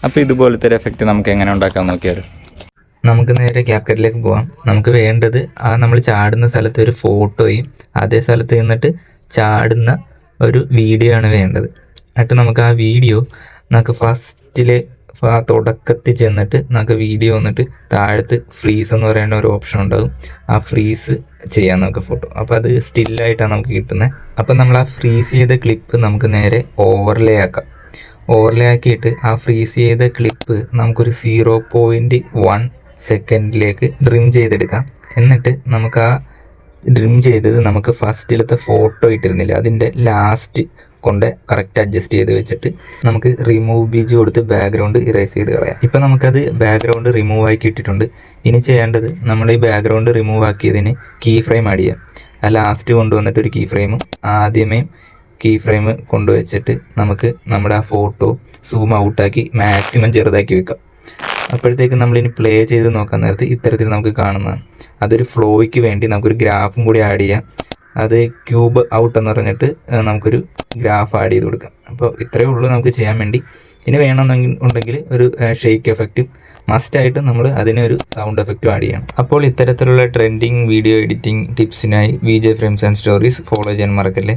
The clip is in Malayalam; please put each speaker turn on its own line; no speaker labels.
അപ്പോൾ ഇതുപോലത്തെ ഒരു എഫക്റ്റ് നമുക്ക് എങ്ങനെ ഉണ്ടാക്കാൻ നോക്കിയാൽ
നമുക്ക് നേരെ ക്യാപ്കട്ടിലേക്ക് പോകാം. നമുക്ക് വേണ്ടത് നമ്മൾ ചാടുന്ന സ്ഥലത്ത് ഒരു ഫോട്ടോയും അതേ സ്ഥലത്ത് നിന്നിട്ട് ചാടുന്ന ഒരു വീഡിയോ ആണ് വേണ്ടത്. എന്നിട്ട് നമുക്ക് ആ വീഡിയോ നമുക്ക് ഫസ്റ്റിൽ തുടക്കത്തിൽ ചെന്നിട്ട് നമുക്ക് വീഡിയോ വന്നിട്ട് താഴത്ത് ഫ്രീസ് എന്ന് പറയുന്ന ഒരു ഓപ്ഷൻ ഉണ്ടാകും. ആ ഫ്രീസ് ചെയ്യാൻ നമുക്ക് ഫോട്ടോ. അപ്പോൾ അത് സ്റ്റില്ലായിട്ടാണ് നമുക്ക് കിട്ടുന്നത്. അപ്പം നമ്മൾ ആ ഫ്രീസ് ചെയ്ത ക്ലിപ്പ് നമുക്ക് നേരെ ഓവർലേ ആക്കാം. ഓവർലേ ആക്കിയിട്ട് ആ ഫ്രീസ് ചെയ്ത ക്ലിപ്പ് നമുക്കൊരു 0.1 സെക്കൻഡിലേക്ക് ഡ്രിം ചെയ്തെടുക്കാം. എന്നിട്ട് നമുക്ക് ആ ഡ്രിം ചെയ്തത് നമുക്ക് ഫസ്റ്റിലത്തെ ഫോട്ടോ ഇട്ടിരുന്നില്ല അതിൻ്റെ ലാസ്റ്റ് കൊണ്ട് കറക്റ്റ് അഡ്ജസ്റ്റ് ചെയ്ത് വെച്ചിട്ട് നമുക്ക് റിമൂവ് ബീജ് കൊടുത്ത് ബാക്ക്ഗ്രൗണ്ട് ഇറേസ് ചെയ്ത് കളയാം. ഇപ്പം നമുക്കത് ബാക്ക്ഗ്രൗണ്ട് റിമൂവ് ആക്കി ഇട്ടിട്ടുണ്ട്. ഇനി ചെയ്യേണ്ടത് നമ്മൾ ഈ ബാക്ക്ഗ്രൗണ്ട് റിമൂവ് ആക്കിയതിന് കീ ഫ്രെയിം ആഡ് ചെയ്യാം. ആ ലാസ്റ്റ് കൊണ്ടുവന്നിട്ട് ഒരു കീ ഫ്രെയിമും ആദ്യമേ കീ ഫ്രെയിം കൊണ്ടുവച്ചിട്ട് നമുക്ക് നമ്മുടെ ആ ഫോട്ടോ സൂം ഔട്ടാക്കി മാക്സിമം ചെറുതാക്കി വെക്കാം. അപ്പോഴത്തേക്ക് നമ്മളിനി പ്ലേ ചെയ്ത് നോക്കാൻ നേരത്ത് ഇത്തരത്തിൽ നമുക്ക് കാണുന്നതാണ്. അതൊരു ഫ്ലോയ്ക്ക് വേണ്ടി നമുക്കൊരു ഗ്രാഫും കൂടി ആഡ് ചെയ്യാം. അത് ക്യൂബ് ഔട്ട് എന്ന് പറഞ്ഞിട്ട് നമുക്കൊരു ഗ്രാഫ് ആഡ് ചെയ്ത് കൊടുക്കാം. അപ്പോൾ ഇത്രയേ ഉള്ളൂ നമുക്ക് ചെയ്യാൻ വേണ്ടി. ഇനി വേണമെന്നുണ്ടെങ്കിൽ ഒരു ഷെയ്ക്ക് എഫക്റ്റും മസ്റ്റായിട്ട് നമ്മൾ അതിനൊരു സൗണ്ട് എഫക്റ്റും ആഡ് ചെയ്യണം. അപ്പോൾ ഇത്തരത്തിലുള്ള ട്രെൻഡിങ് വീഡിയോ എഡിറ്റിംഗ് ടിപ്സിനായി VJ Frames and Stories follow ചെയ്യാൻ മറക്കല്ലേ.